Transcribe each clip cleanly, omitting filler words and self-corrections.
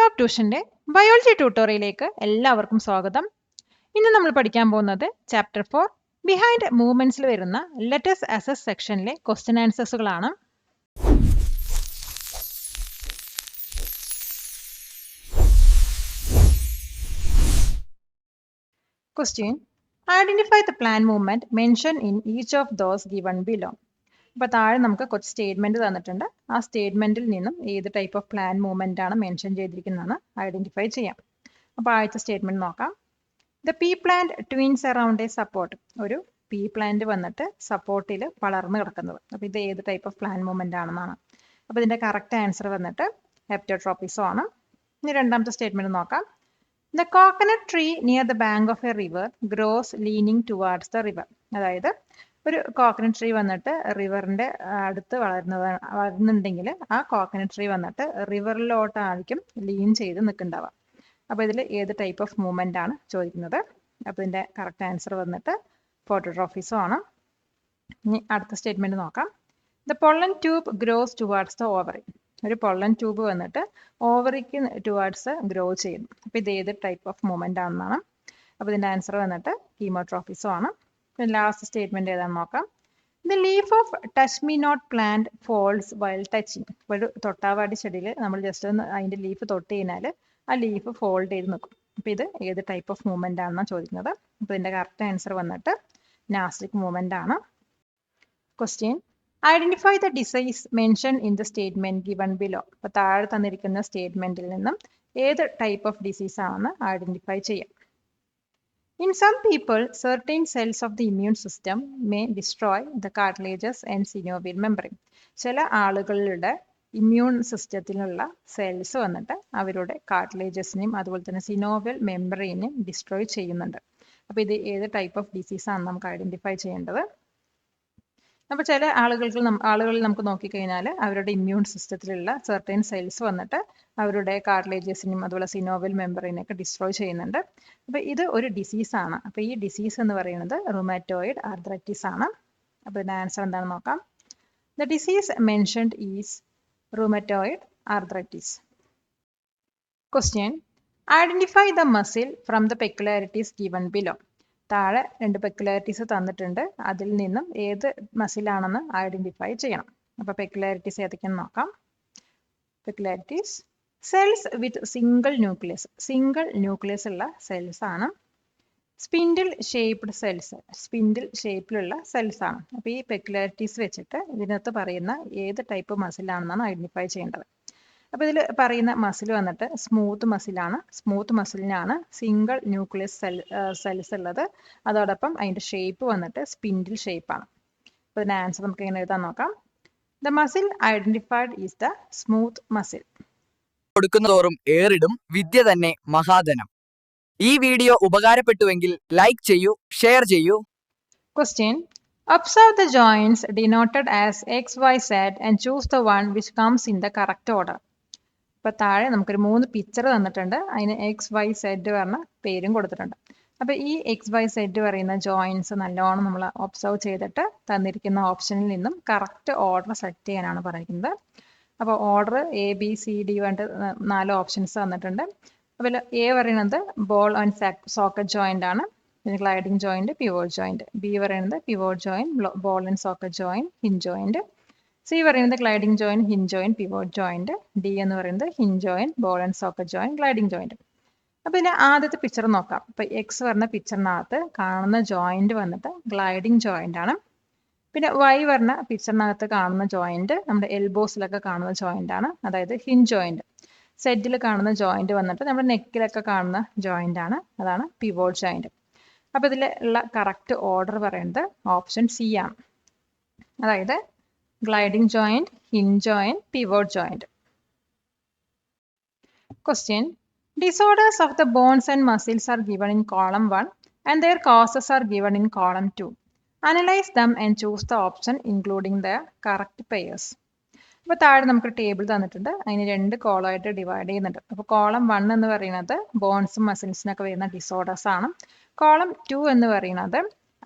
Top ട്യൂഷന്റെ biology ട്യൂട്ടോറിയലിലേക്ക് എല്ലാവർക്കും സ്വാഗതം. ഇന്ന് നമ്മൾ പഠിക്കാൻ പോകുന്നത് ചാപ്റ്റർ 4 ബിഹൈൻഡ് മൂവ്മെന്റ്സിൽ വരുന്ന ലെറ്റസ് അസസ് സെക്ഷനിലെ ക്വസ്റ്റ്യൻ ആൻസേഴ്സുകളാണ്. Question: identify the plan movement mention in each of those given below. അപ്പോൾ താഴെ നമുക്ക് കുറച്ച് സ്റ്റേറ്റ്മെന്റ് തന്നിട്ടുണ്ട്. ആ സ്റ്റേറ്റ്മെന്റിൽ നിന്നും ഏത് ടൈപ്പ് ഓഫ് പ്ലാൻ മൂവ്മെന്റ് ആണ് മെൻഷൻ ചെയ്തിരിക്കുന്നതെന്ന് ഐഡന്റിഫൈ ചെയ്യാം. അപ്പോൾ ആദ്യത്തെ സ്റ്റേറ്റ്മെന്റ് നോക്കാം. The P plant twins around A support. ഒരു പീ പ്ലാന്റ് വന്നിട്ട് സപ്പോർട്ടിൽ വളർന്നു കിടക്കുന്നത്. അപ്പോൾ ഇത് ഏത് ടൈപ്പ് ഓഫ് പ്ലാൻ മൂവ്മെന്റ് ആണെന്നാണ്. അപ്പോൾ ഇതിന്റെ കറക്റ്റ് ആൻസർ വന്നിട്ട് ഹെപ്റ്റോട്രോപ്പിസം ആണ്. ഇനി രണ്ടാമത്തെ സ്റ്റേറ്റ്മെന്റ് നോക്കാം. The coconut tree near the bank of A river gross leaning towards the river. അതായത് ഒരു കോക്കനട്ട് ട്രീ വന്നിട്ട് റിവറിന്റെ അടുത്ത് വളരുന്നുണ്ടെങ്കിൽ ആ കോക്കനട്ട് ട്രീ വന്നിട്ട് റിവറിലോട്ടായിരിക്കും ലീൻ ചെയ്ത് നിൽക്കുന്നുണ്ടാവുക. അപ്പോൾ ഇതിൽ ഏത് ടൈപ്പ് ഓഫ് മൂവ്മെന്റ് ആണ് ചോദിക്കുന്നത്. അപ്പോൾ ഇതിന്റെ കറക്റ്റ് ആൻസർ വന്നിട്ട് ഫോട്ടോട്രോഫിസം ആണ്. ഇനി അടുത്ത സ്റ്റേറ്റ്മെന്റ് നോക്കാം. The pollen tube gross towards the ovary. ഒരു പൊള്ളൻ ട്യൂബ് വന്നിട്ട് ഓവറിക്ക് ടുവാർഡ്സ് ഗ്രോ ചെയ്യുന്നു. അപ്പോൾ ഇത് ഏത് ടൈപ്പ് ഓഫ് മൂവ്മെന്റ് ആണെന്നാണ്. അപ്പോൾ ഇതിന്റെ ആൻസർ വന്നിട്ട് ഹീമോട്രോഫിസം ആണ്. ലാസ്റ്റ് സ്റ്റേറ്റ്മെന്റ് ഏതാണെന്ന് നോക്കാം. The leaf of touch me not plant falls while touching. ഒരു തൊട്ടാവാടി ചെടിയിൽ നമ്മൾ ജസ്റ്റ് ഒന്ന് അതിന്റെ ലീഫ് തൊട്ട് കഴിഞ്ഞാൽ ആ ലീഫ് ഫോൾഡ് ചെയ്ത് നിൽക്കും. അപ്പോൾ ഇത് ഏത് ടൈപ്പ് ഓഫ് മൂവ്മെന്റ് ആണെന്നാണ് ചോദിക്കുന്നത്. അപ്പോൾ ഇതിന്റെ കറക്റ്റ് ആൻസർ വന്നിട്ട് നാസ്റ്റിക് മൂവ്മെന്റ് ആണ്. Question: identify the disease mention in the statement given below. അപ്പോൾ താഴെ തന്നിരിക്കുന്ന സ്റ്റേറ്റ്മെന്റിൽ നിന്നും ഏത് ടൈപ്പ് ഓഫ് ഡിസീസ് ആണെന്ന് ഐഡന്റിഫൈ ചെയ്യാം. In some people, certain cells of the immune system may destroy the cartilages and synovial membrane. ചില ആളുകളുടെ ഇമ്മ്യൂൺ സിസ്റ്റത്തിലുള്ള സെൽസ് വന്നിട്ട് അവരുടെ കാർട്ടിലേജസിനെയും അതുപോലെ തന്നെ സിനോവിയൽ മെംബ്രെയിനെയും ഡിസ്ട്രോയ് ചെയ്യുന്നുണ്ട്. അപ്പോൾ ഇത് ഏത് ടൈപ്പ് ഓഫ് ഡിസീസ് ആണ് നമുക്ക് ഐഡന്റിഫൈ ചെയ്യേണ്ടത്. അപ്പോൾ ചില ആളുകളിൽ നമുക്ക് നോക്കിക്കഴിഞ്ഞാൽ അവരുടെ ഇമ്മ്യൂൺ സിസ്റ്റത്തിലുള്ള സെർട്ടൈൻ സെൽസ് വന്നിട്ട് അവരുടെ കാർട്ടിലേജസിനും അതുപോലെ സിനോവിയൽ മെമ്പറിനെയൊക്കെ ഡിസ്ട്രോയ് ചെയ്യുന്നുണ്ട്. അപ്പോൾ ഇത് ഒരു ഡിസീസ് ആണ്. അപ്പോൾ ഈ ഡിസീസ് എന്ന് പറയുന്നത് റുമാറ്റോയിഡ് ആർത്രൈറ്റിസ് ആണ്. അപ്പോൾ ഇതിന്റെ ആൻസർ എന്താണെന്ന് നോക്കാം. The disease mentioned is rheumatoid arthritis. Question: identify the muscle from the peculiarities given below. താഴെ രണ്ട് പെക്യുലാരിറ്റീസ് തന്നിട്ടുണ്ട്. അതിൽ നിന്നും ഏത് മസിലാണെന്ന് ഐഡന്റിഫൈ ചെയ്യണം. അപ്പോൾ പെക്യുലാരിറ്റീസ് ഏതൊക്കെയാണെന്ന് നോക്കാം. Peculiarities: cells with single nucleus. Single nucleus ഉള്ള സെൽസ് ആണ്. Spindle shaped cells. സ്പിൻഡിൽ ഷേപ്പിലുള്ള സെൽസ് ആണ്. അപ്പോൾ ഈ പെക്യുലാരിറ്റീസ് വെച്ചിട്ട് ഇതിനകത്ത് പറയുന്ന ഏത് ടൈപ്പ് മസിലാണെന്നാണ് ഐഡന്റിഫൈ ചെയ്യേണ്ടത്. അപ്പോൾ ഇതിൽ പറയുന്ന മസിൽ വന്നിട്ട് സ്മൂത്ത് മസിലാണ്. സ്മൂത്ത് മസിലിനാണ് സിംഗിൾ ന്യൂക്ലിയസ് സെൽസ് ഉള്ളത്. അതോടൊപ്പം അതിന്റെ ഷേപ്പ് വന്നിട്ട് സ്പിൻഡിൽ ഷേപ്പാണ്. അപ്പോൾ ഇതിന്റെ ആൻസർ നമുക്ക് എങ്ങനെ എഴുതാൻ നോക്കാം. The muscle identified is the smooth muscle. കൊടുക്കുന്നതോറും ഏറിടും വിദ്യ തന്നെ മഹാധനം. ഈ വീഡിയോ ഉപകാരപ്പെട്ടുവെങ്കിൽ ലൈക്ക് ചെയ്യൂ, ഷെയർ ചെയ്യൂ. Question: observe the joints denoted as x, y, z and choose the one which comes in the correct order. ഇപ്പോൾ താഴെ നമുക്കൊരു 3 പിക്ചർ തന്നിട്ടുണ്ട്. അതിന് എക്സ് വൈ സെഡ് പറഞ്ഞ പേരും കൊടുത്തിട്ടുണ്ട്. അപ്പോൾ ഈ എക്സ് വൈ സെഡ് പറയുന്ന ജോയിൻസ് നല്ലോണം നമ്മൾ ഒബ്സർവ് ചെയ്തിട്ട് തന്നിരിക്കുന്ന ഓപ്ഷനിൽ നിന്നും കറക്റ്റ് ഓർഡർ സെലക്ട് ചെയ്യാനാണ് പറയുന്നത്. അപ്പോൾ order A B C D പറഞ്ഞിട്ട് 4 ഓപ്ഷൻസ് തന്നിട്ടുണ്ട്. അപ്പോൾ എ പറയുന്നത് ബോൾ ആൻഡ് സോക്കറ്റ് ജോയിന്റ് ആണ്. പിന്നെ gliding joint, pivot joint. B പറയുന്നത് pivot joint, ball and socket joint, hinge joint. C പറയുന്നത് gliding joint, hinge joint, pivot joint. D എന്ന് പറയുന്നത് hinge joint, ball and socket joint, gliding joint. അപ്പോൾ ഇതിന് ആദ്യത്തെ picture നോക്കാം. അപ്പോൾ എക്സ് പറഞ്ഞ പിക്ചറിനകത്ത് കാണുന്ന ജോയിന്റ് വന്നിട്ട് ഗ്ലൈഡിംഗ് ജോയിന്റ് ആണ്. പിന്നെ വൈ പറഞ്ഞ പിക്ചറിനകത്ത് കാണുന്ന ജോയിന്റ് നമ്മുടെ എൽബോസിലൊക്കെ കാണുന്ന ജോയിന്റ് ആണ്, അതായത് ഹിഞ്ച് ജോയിന്റ്. സെഡിൽ കാണുന്ന ജോയിന്റ് വന്നിട്ട് നമ്മുടെ നെക്കിലൊക്കെ കാണുന്ന ജോയിന്റ് ആണ്, അതാണ് പിവോട്ട് ജോയിന്റ്. അപ്പോൾ ഇതിലുള്ള കറക്റ്റ് ഓർഡർ പറയുന്നത് ഓപ്ഷൻ സി ആണ്, അതായത് gliding joint, hinge joint, pivot joint. Question: disorders of the bones and muscles are given in column 1 and their causes are given in column 2. Analyze them and choose the option including the correct pairs. അപ്പോൾ താഴെ നമുക്ക് table തന്നിട്ടുണ്ട്. അതിന് 2 കോളമായിട്ട് divide ചെയ്യുന്നുണ്ട്. അപ്പോൾ column 1 എന്ന് പറയുന്നത് ബോൺസും മസിൽസിനൊക്കെ വരുന്ന ഡിസോർഡേഴ്സ് ആണ്. കോളം 2 എന്ന് പറയുന്നത്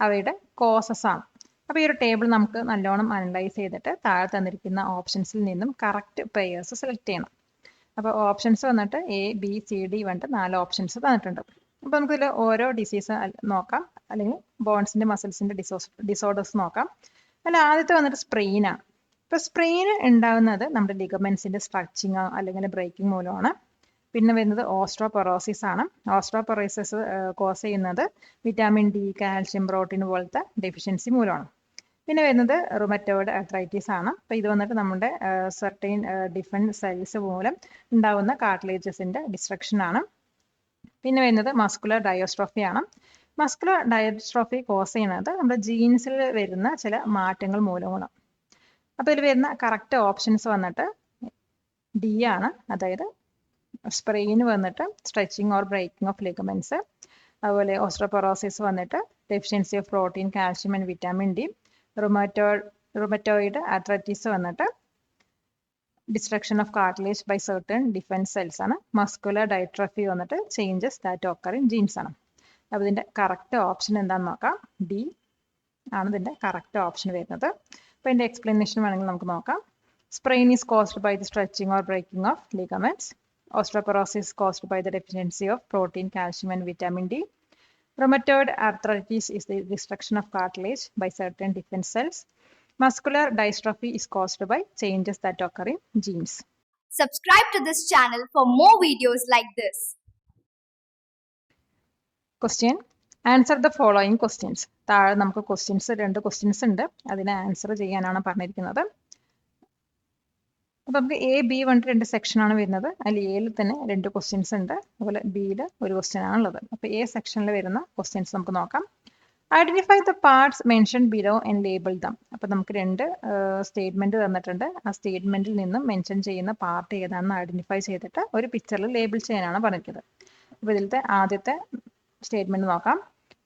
അവയുടെ കോസസ് ആണ്. അപ്പോൾ ഈ ഒരു ടേബിൾ നമുക്ക് നല്ലോണം അനലൈസ് ചെയ്തിട്ട് താഴെ തന്നിരിക്കുന്ന ഓപ്ഷൻസിൽ നിന്നും കറക്റ്റ് പെയേഴ്സ് സെലക്ട് ചെയ്യണം. അപ്പോൾ ഓപ്ഷൻസ് വന്നിട്ട് A, B, C, D വന്നിട്ട് 4 ഓപ്ഷൻസ് തന്നിട്ടുണ്ട്. അപ്പോൾ നമുക്കിതിൽ ഓരോ ഡിസീസ് നോക്കാം, അല്ലെങ്കിൽ ബോൺസിൻ്റെ മസിൽസിൻ്റെ ഡിസോർഡേഴ്സ് നോക്കാം. അതിൽ ആദ്യത്തെ വന്നിട്ട് സ്പ്രെയിനാണ്. ഇപ്പോൾ സ്പ്രെയിൻ ഉണ്ടാകുന്നത് നമ്മുടെ ലിഗമെൻസിൻ്റെ സ്ട്രച്ചിങ്ങോ അല്ലെങ്കിൽ ബ്രേക്കിംഗ് മൂലമാണ്. പിന്നെ വരുന്നത് ഓസ്ട്രോപൊറോസിസ് ആണ്. ഓസ്ട്രോപൊറോസിസ് കോസ് ചെയ്യുന്നത് വിറ്റാമിൻ ഡി, കാൽഷ്യം, പ്രോട്ടീൻ പോലത്തെ ഡെഫിഷ്യൻസി മൂലമാണ്. പിന്നെ വരുന്നത് റുമറ്റോയിഡ് ആർത്രൈറ്റിസ് ആണ്. അപ്പോൾ ഇത് വന്നിട്ട് നമ്മുടെ സർട്ടൈൻ ഡിഫറെൻറ്റ് സെൽസ് മൂലം ഉണ്ടാകുന്ന കാർട്ടിലേജസിൻ്റെ ഡിസ്ട്രക്ഷൻ ആണ്. പിന്നെ വരുന്നത് മസ്കുലർ ഡയോസ്ട്രോഫി ആണ്. മസ്കുലർ ഡയോസ്ട്രോഫി കോസ് ചെയ്യുന്നത് നമ്മുടെ ജീൻസിൽ വരുന്ന ചില മാറ്റങ്ങൾ മൂലമാണ്. അപ്പോൾ ഇതിൽ വരുന്ന കറക്റ്റ് ഓപ്ഷൻസ് വന്നിട്ട് ഡി ആണ്. അതായത് സ്പ്രെയിൻ വന്നിട്ട് stretching or breaking of ligaments, അതുപോലെ ഓസ്ട്രോപൊറോസിസ് വന്നിട്ട് deficiency of protein, calcium and vitamin D, rheumatoid arthritis വന്നിട്ട് destruction of cartilage by certain defence cells ആണ്. മസ്കുലർ ഡയട്രോഫി വന്നിട്ട് changes that occur in genes ആണ്. അപ്പോൾ ഇതിൻ്റെ കറക്റ്റ് ഓപ്ഷൻ എന്താണെന്ന് നോക്കാം. ഡി ആണ് ഇതിൻ്റെ കറക്റ്റ് ഓപ്ഷൻ വരുന്നത്. അപ്പോൾ ഇതിൻ്റെ എക്സ്പ്ലനേഷൻ വേണമെങ്കിൽ നമുക്ക് നോക്കാം. Sprain is caused by the stretching or breaking of ligaments. Osteoporosis caused by the deficiency of protein, calcium and vitamin D. Rheumatoid arthritis is the destruction of cartilage by certain defense cells. Muscular dystrophy is caused by changes that occur in genes. Subscribe to this channel for more videos like this. Question. Answer the following questions. താഴെ നമുക്ക് രണ്ട് questions ഉണ്ട്, അതിനെ answer ചെയ്യാനാണ് പറഞ്ഞിരിക്കുന്നത്. അപ്പോൾ നമുക്ക് A, B വന്നിട്ട് 2 സെക്ഷനാണ് വരുന്നത്. അതിൽ എയിൽ തന്നെ 2 ക്വസ്റ്റ്യൻസ് ഉണ്ട്, അതുപോലെ ബിയിൽ 1 ക്വസ്റ്റ്യൻ ആണുള്ളത്. അപ്പോൾ A സെക്ഷനിൽ വരുന്ന ക്വസ്റ്റ്യൻസ് നമുക്ക് നോക്കാം. Identify the parts mention below and label dum. അപ്പോൾ നമുക്ക് 2 സ്റ്റേറ്റ്മെന്റ് തന്നിട്ടുണ്ട്. ആ സ്റ്റേറ്റ്മെന്റിൽ നിന്നും മെൻഷൻ ചെയ്യുന്ന പാർട്ട് ഏതാണെന്ന് ഐഡന്റിഫൈ ചെയ്തിട്ട് ഒരു പിക്ചറിൽ ലേബിൾ ചെയ്യാനാണ് പറഞ്ഞിരിക്കുന്നത്. അപ്പോൾ ഇതിലത്തെ ആദ്യത്തെ സ്റ്റേറ്റ്മെന്റ് നോക്കാം.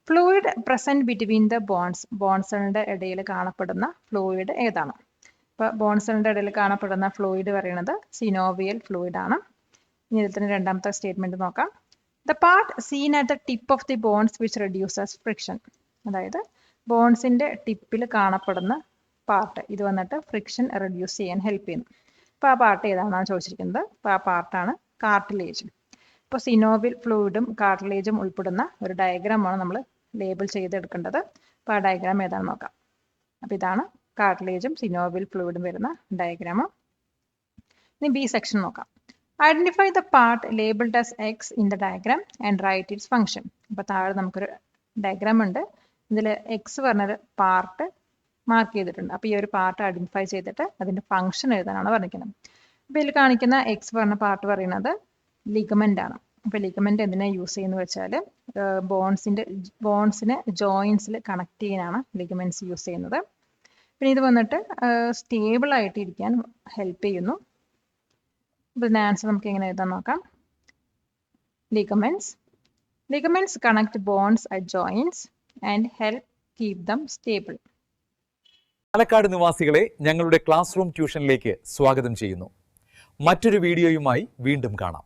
ഫ്ലൂയിഡ് പ്രസന്റ് ബിറ്റ്വീൻ ദ ബോൺസുകളുടെ ഇടയിൽ കാണപ്പെടുന്ന ഫ്ലൂയിഡ് ഏതാണ്? ഇപ്പോൾ ബോൺസുകളുടെ ഇടയിൽ കാണപ്പെടുന്ന ഫ്ലൂയിഡ് പറയുന്നത് സിനോവിയൽ ഫ്ലൂയിഡ് ആണ്. ഇനി ഇതിൽ തന്നെ രണ്ടാമത്തെ സ്റ്റേറ്റ്മെന്റ് നോക്കാം. The part seen at the tip of the bones which reduces friction. അതായത് ബോൺസിന്റെ ടിപ്പിൽ കാണപ്പെടുന്ന പാർട്ട്, ഇത് വന്നിട്ട് ഫ്രിക്ഷൻ റെഡ്യൂസ് ചെയ്യാൻ ഹെൽപ്പ് ചെയ്യുന്നു. അപ്പോൾ ആ പാർട്ട് ഏതാണെന്നാണ് ചോദിച്ചിരിക്കുന്നത്. അപ്പോൾ ആ പാർട്ടാണ് കാർട്ടിലേജ്. ഇപ്പോൾ സിനോവിയൽ ഫ്ലൂയിഡും കാർട്ടിലേജും ഉൾപ്പെടുന്ന ഒരു ഡയഗ്രാമാണ് നമ്മൾ ലേബിൾ ചെയ്തെടുക്കേണ്ടത്. അപ്പോൾ ആ ഡയഗ്രാം ഏതാണെന്ന് നോക്കാം. അപ്പോൾ ഇതാണ് കാർട്ടിലേജും സിനോവിയൽ ഫ്ലൂയിഡും വരുന്ന ഡയഗ്രാം. ഇനി ബി സെക്ഷൻ നോക്കാം. Identify the part labelled as X in the diagram and write its function. അപ്പോൾ താഴെ നമുക്കൊരു ഡയഗ്രാം ഉണ്ട്. ഇതിൽ എക്സ് പറഞ്ഞൊരു പാർട്ട് മാർക്ക് ചെയ്തിട്ടുണ്ട്. അപ്പോൾ ഈ ഒരു പാർട്ട് ഐഡന്റിഫൈ ചെയ്തിട്ട് അതിൻ്റെ ഫംഗ്ഷൻ എഴുതാനാണ് പറഞ്ഞിരിക്കുന്നത്. അപ്പോൾ ഇതിൽ കാണിക്കുന്ന എക്സ് പറഞ്ഞ പാർട്ട് പറയുന്നത് ലിഗമെന്റ് ആണ്. അപ്പോൾ ലിഗമെന്റ് എന്തിനാണ് യൂസ് ചെയ്യുന്നത് വെച്ചാൽ ബോൺസിനെ ജോയിൻസിൽ കണക്ട് ചെയ്യാനാണ് ലിഗമെന്റ്സ് യൂസ് ചെയ്യുന്നത്. പിന്നെ ഇത് വന്നിട്ട് സ്റ്റേബിൾ ആയിട്ട് ഇരിക്കാൻ ഹെൽപ്പ് ചെയ്യുന്നു. അപ്പോൾ ഇതിൻ്റെ ആൻസർ നമുക്ക് എങ്ങനെ എഴുതാൻ നോക്കാം. Ligaments connect bones at joints and help keep them stable. Palakkad നിവാസികളെ ഞങ്ങളുടെ ക്ലാസ് റൂം ട്യൂഷനിലേക്ക് സ്വാഗതം ചെയ്യുന്നു. മറ്റൊരു വീഡിയോയുമായി വീണ്ടും കാണാം.